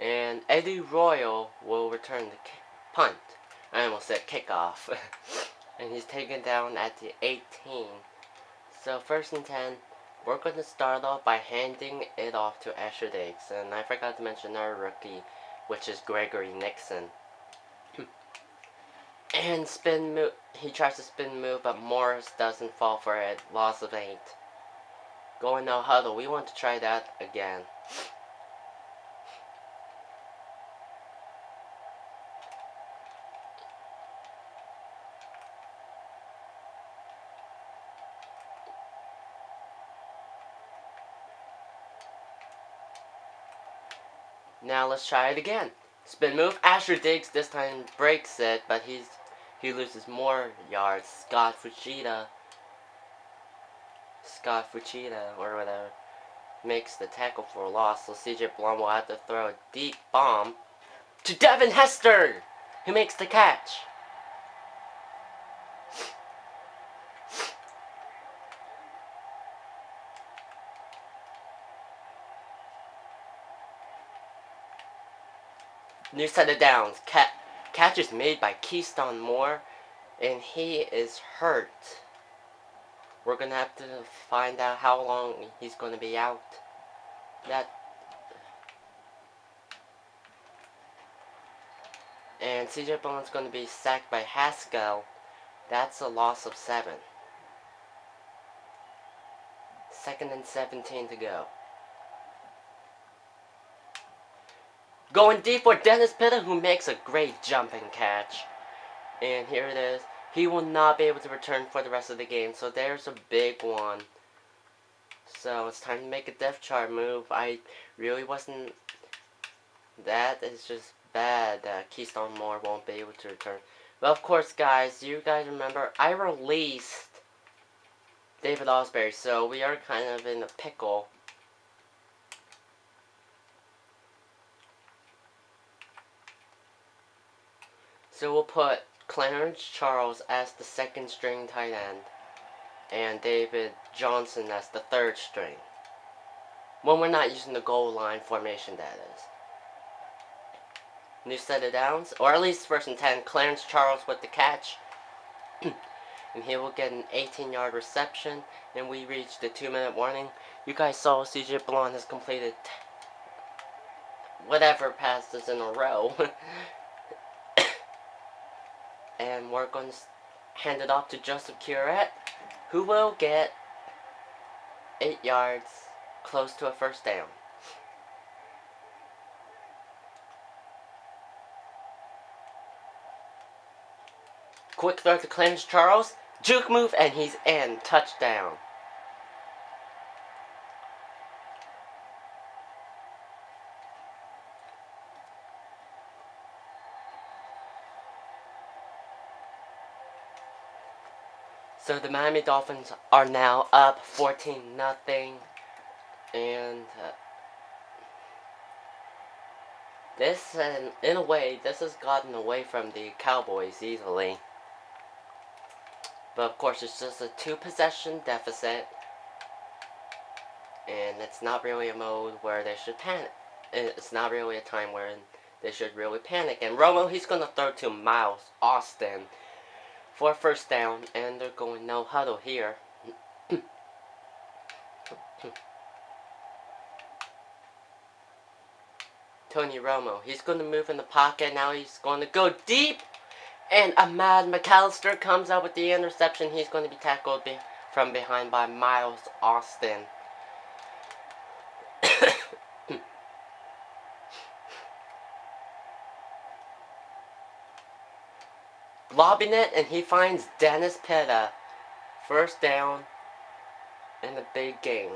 And Eddie Royal will return the punt. I almost said kickoff. And he's taken down at the 18. So 1st and 10. We're going to start off by handing it off to Asher Diggs. And I forgot to mention our rookie, which is Gregory Nixon. And spin move. He tries to spin move, but Morris doesn't fall for it. Loss of 8. Going no huddle. We want to try that again. Now let's try it again. Spin move. Asher Diggs this time breaks it, but he loses more yards. Scott Fujita Scott Fuchida or whatever makes the tackle for a loss, so CJ Blum will have to throw a deep bomb to Devin Hester, who makes the catch. New set of downs. Catch is made by Keystone Moore, and he is hurt. We're gonna have to find out how long he's gonna be out. And CJ Bowen's gonna be sacked by Haskell. That's a loss of 7. 2nd and 17 to go. Going deep for Dennis Pitta, who makes a great jumping catch. And here it is. He will not be able to return for the rest of the game, so there's a big one. So it's time to make a depth chart move. I really wasn't... That is just bad that Keystone Moore won't be able to return. But of course, guys, you guys remember, I released David Osbury, so we are kind of in a pickle. So we'll put Clarence Charles as the 2nd string tight end, and David Johnson as the 3rd string. When we're not using the goal line formation, that is. New set of downs, or at least 1st and 10. Clarence Charles with the catch. And he will get an 18-yard reception, and we reached the 2-minute warning. You guys saw CJ Blon has completed whatever passes in a row. And we're going to hand it off to Joseph Curette, who will get 8 yards, close to a 1st down. Quick throw to Clarence Charles, juke move, and he's in. Touchdown. So the Miami Dolphins are now up 14-0, and this, in a way, this has gotten away from the Cowboys easily. But of course, it's just a 2-possession deficit, and it's not really a mode where they should panic. It's not really a time where they should really panic. And Romo, he's going to throw to Miles Austin for a 1st down, and they're going no huddle here. Tony Romo, he's going to move in the pocket. Now he's going to go deep, and Ahmad McAllister comes out with the interception. He's going to be tackled from behind by Miles Austin. Lobbing it, and he finds Dennis Pitta. 1st down in a big game.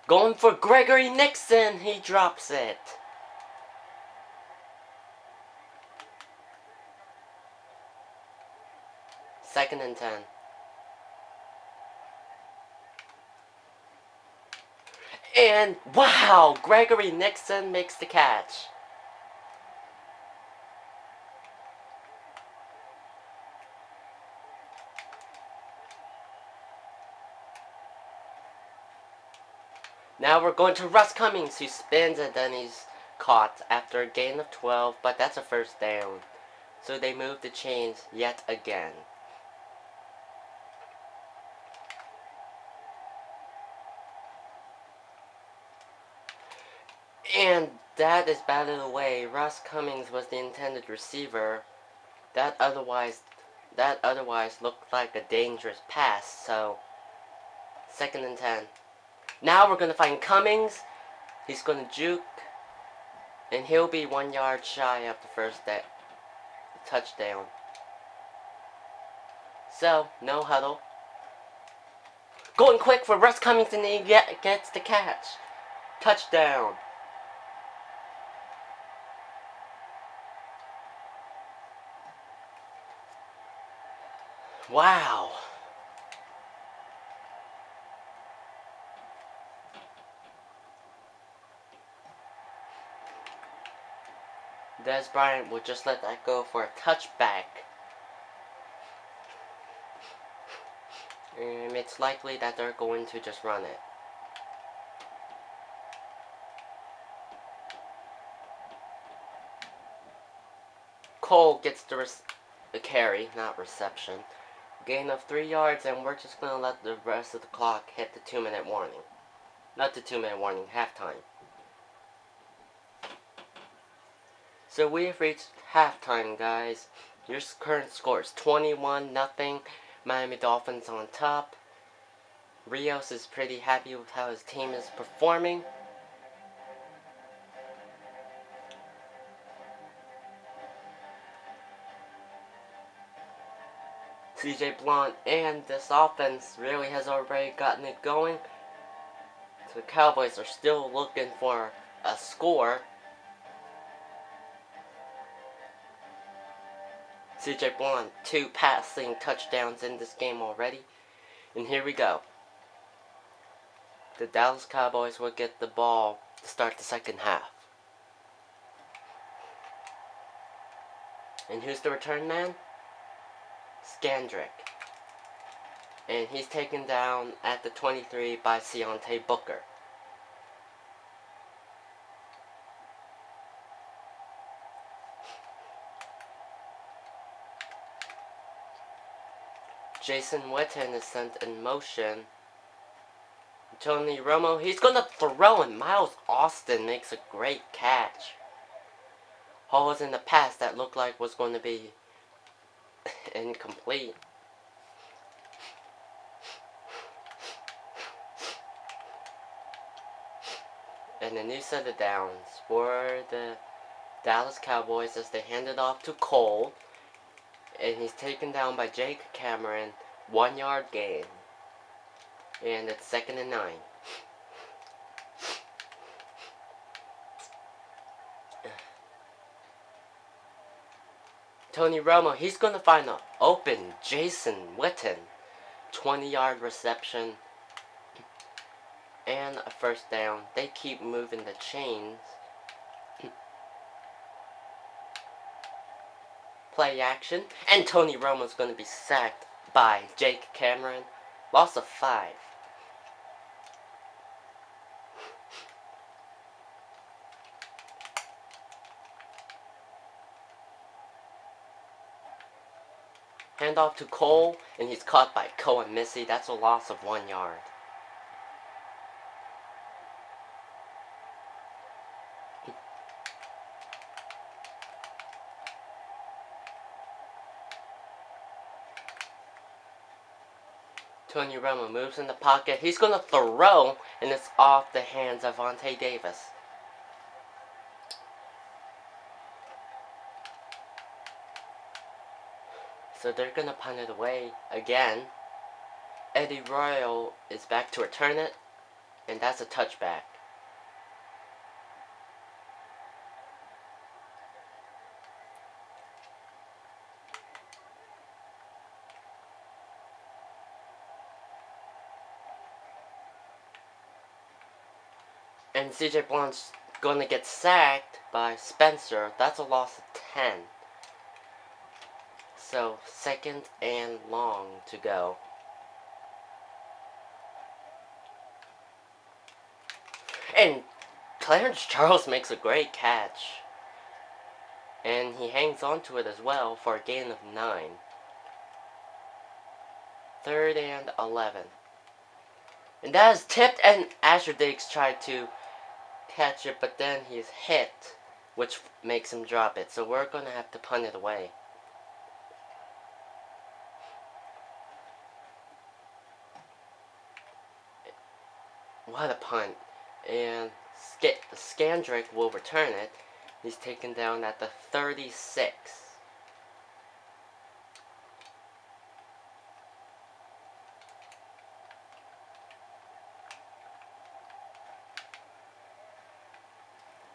Going for Gregory Nixon. He drops it. Second and 10. And wow, Gregory Nixon makes the catch. Now we're going to Russ Cummings, who spins and then he's caught after a gain of 12, but that's a 1st down. So they move the chains yet again. And that is batted away. Russ Cummings was the intended receiver. That otherwise looked like a dangerous pass. So 2nd and 10. Now we're going to find Cummings. He's going to juke. And he'll be 1 yard shy of the 1st touchdown. So, no huddle. Going quick for Russ Cummings, and he gets the catch. Touchdown. Wow. Des Bryant would just let that go for a touchback. And it's likely that they're going to just run it. Cole gets the carry, not reception. Gain of 3 yards, and we're just going to let the rest of the clock hit the 2-minute warning. Not the 2-minute warning, halftime. So we have reached halftime, guys. Your current score is 21-0. Miami Dolphins on top. Rios is pretty happy with how his team is performing. CJ Blount and this offense really has already gotten it going. So the Cowboys are still looking for a score. CJ Blount, 2 passing touchdowns in this game already. And here we go. The Dallas Cowboys will get the ball to start the second half. And who's the return man? Scandrick. And he's taken down at the 23 by Keontae Booker. Jason Witten is sent in motion. Tony Romo, he's going to throw, and Miles Austin makes a great catch. Hall was in the pass that looked like was going to be incomplete. And a new set of downs for the Dallas Cowboys as they hand it off to Cole. And he's taken down by Jake Cameron. 1 yard gain. And it's 2nd and 9. Tony Romo, he's going to find an open Jason Witten. 20-yard reception. And a first down. They keep moving the chains. Play action. And Tony Romo's going to be sacked by Jake Cameron. Loss of 5. Handoff to Cole, and he's caught by Cohen Missy. That's a loss of 1 yard. Tony Romo moves in the pocket. He's going to throw, and it's off the hands of Vontae Davis. So they're going to punt it away again. Eddie Royal is back to return it, and that's a touchback. And CJ Blount's going to get sacked by Spencer. That's a loss of 10. So, 2nd and long to go. And Clarence Charles makes a great catch. And he hangs on to it as well for a gain of 9. 3rd and 11. And that is tipped, and Asher Diggs tried to catch it, but then he's hit, which makes him drop it. So we're going to have to punt it away. What a punt. And Scandrick will return it. He's taken down at the 36.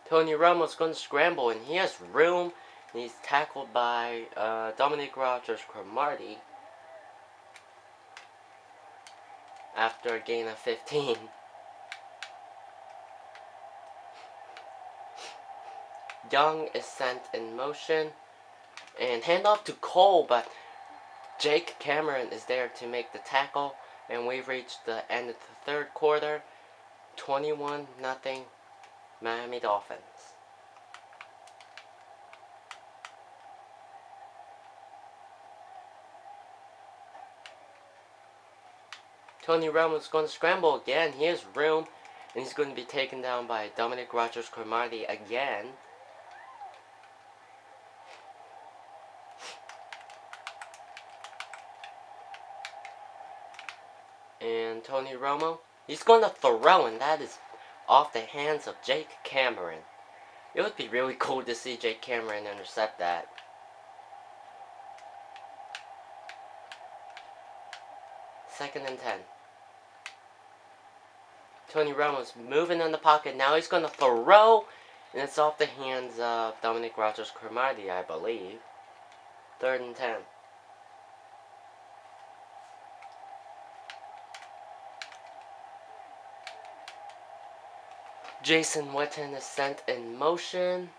Tony Romo's going to scramble, and he has room. And he's tackled by Dominic Rogers-Cromartie. after a gain of 15. Young is sent in motion and handoff to Cole, but Jake Cameron is there to make the tackle, and we've reached the end of the third quarter. 21-0 Miami Dolphins. Tony Romo's going to scramble again. He has room, and he's going to be taken down by Dominic Rodgers-Cromartie again. And Tony Romo, he's going to throw, and that is off the hands of Jake Cameron. It would be really cool to see Jake Cameron intercept that. Second and 10. Tony Romo's moving in the pocket. Now he's going to throw, and it's off the hands of Dominic Rodgers-Cromartie, I believe. Third and 10. Jason Witten is sent in motion.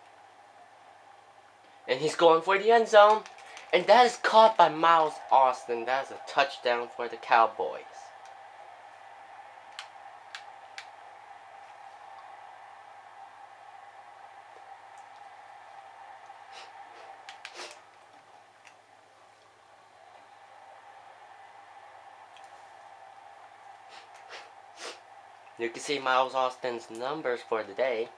And he's going for the end zone. And that is caught by Miles Austin. That is a touchdown for the Cowboys. You can see Miles Austin's numbers for the day.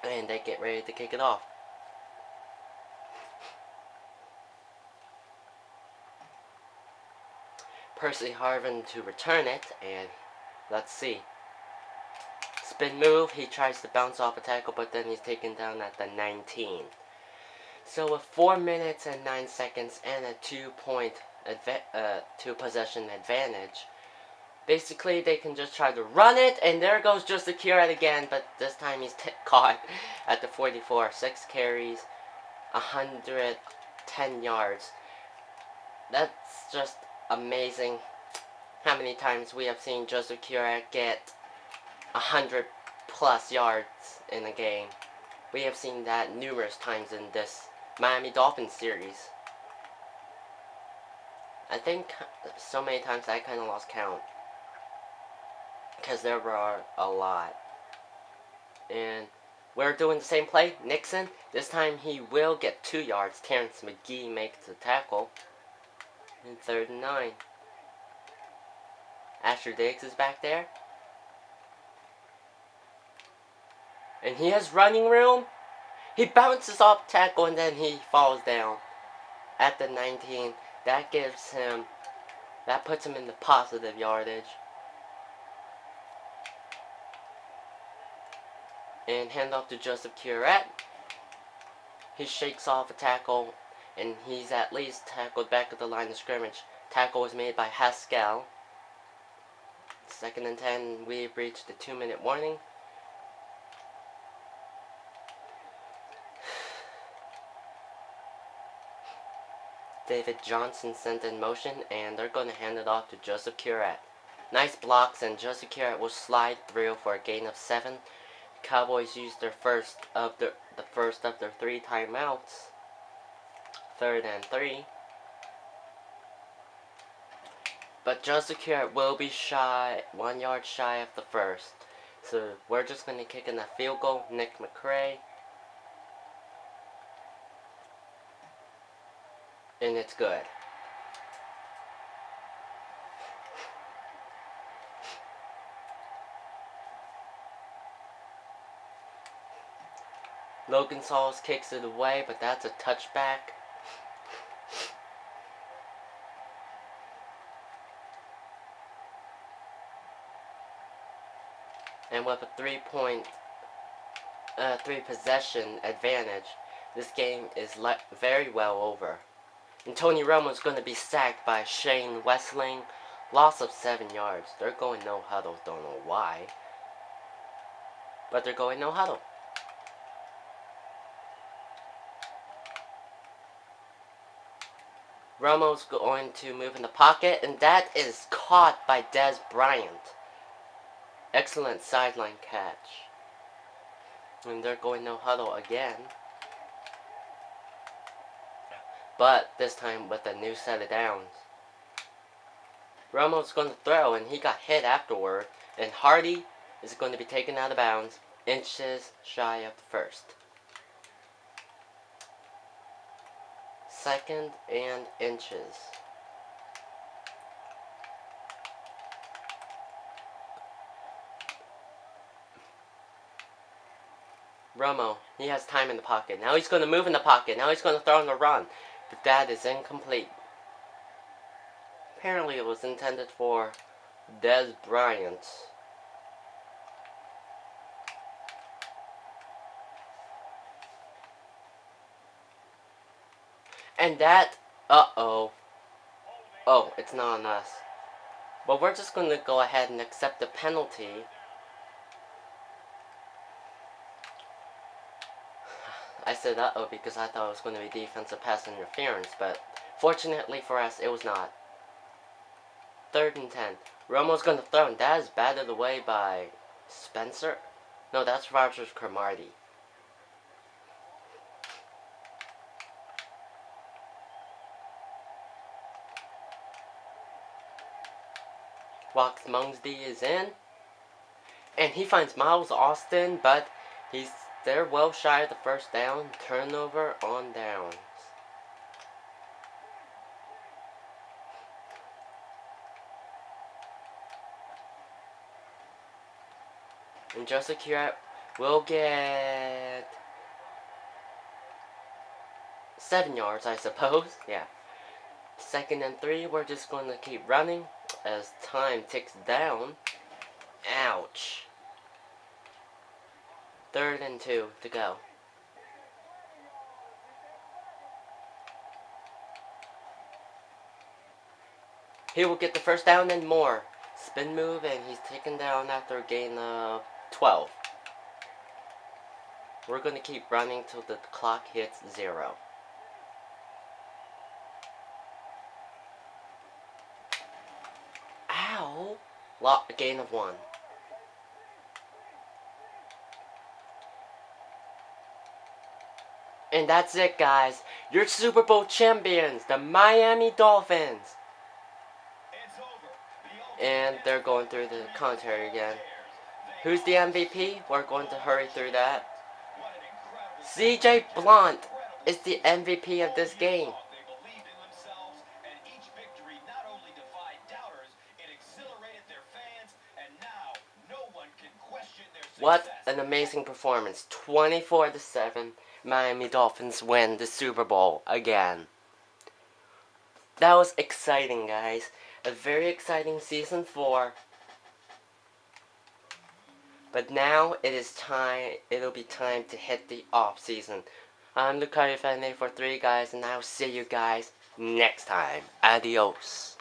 And they get ready to kick it off. Percy Harvin to return it, and let's see. Spin move, he tries to bounce off a tackle, but then he's taken down at the 19. So with 4 minutes and 9 seconds and a 2-possession advantage, basically they can just try to run it, and there goes Joseph Currat again, but this time he's caught at the 44. 6 carries, 110 yards. That's just amazing how many times we have seen Joseph Currat get 100 plus yards in a game. We have seen that numerous times in this Miami Dolphins series. I think so many times I kind of lost count, because there were a lot. And we're doing the same play. Nixon, this time he will get 2 yards. Terrence McGee makes the tackle. And 3rd and 9. Asher Diggs is back there. And he has running room. He bounces off tackle and then he falls down at the 19. That puts him in the positive yardage. And handoff to Joseph Currat. He shakes off a tackle, and he's at least tackled back at the line of scrimmage. Tackle was made by Haskell. 2nd and 10, we've reached the 2-minute warning. David Johnson sent in motion, and they're going to hand it off to Joseph Currat. Nice blocks, and Joseph Currat will slide through for a gain of 7. Cowboys used their first of their 3 timeouts. 3rd and 3. But Joseph Currat will be 1 yard shy of the first. So we're just going to kick in a field goal. Nick McCray. And it's good. Logan Sauls kicks it away, but that's a touchback. And with a 3 possession advantage, this game is very well over. And Tony Romo is going to be sacked by Shane Westling. Loss of 7 yards. They're going no huddle. Don't know why. But they're going no huddle. Romo's going to move in the pocket, and that is caught by Des Bryant. Excellent sideline catch. And they're going no huddle again. But this time with a new set of downs. Romo's going to throw, and he got hit afterward. And Hardy is going to be taken out of bounds, inches shy of the first. 2nd and inches. Romo, he has time in the pocket. Now he's going to move in the pocket. Now he's going to throw on the run. But that is incomplete. Apparently it was intended for Des Bryant. And that, oh, it's not on us. But we're just going to go ahead and accept the penalty. I said uh-oh because I thought it was going to be defensive pass interference, but fortunately for us, it was not. 3rd and 10. Romo's going to throw, and that is batted away by Spencer. No, that's Rogers Cromartie. Wax Mungsby is in. And he finds Miles Austin, but they're well shy of the first down. Turnover on downs. And Joseph Currat will get 7 yards, I suppose. Yeah. 2nd and 3. We're just going to keep running as time ticks down. Ouch. 3rd and 2 to go. He will get the first down and more. Spin move, and he's taken down after a gain of 12. We're going to keep running till the clock hits 0. Ow! A gain of 1. And that's it, guys. Your Super Bowl champions, the Miami Dolphins. And they're going through the commentary again. Who's the MVP? We're going to hurry through that. CJ Blount is the MVP of this game. What an amazing performance. 24-7. Miami Dolphins win the Super Bowl again. That was exciting, guys. A very exciting season 4. But now it'll be time to hit the off season. I'm Lucario Fan 843, guys, and I'll see you guys next time. Adios.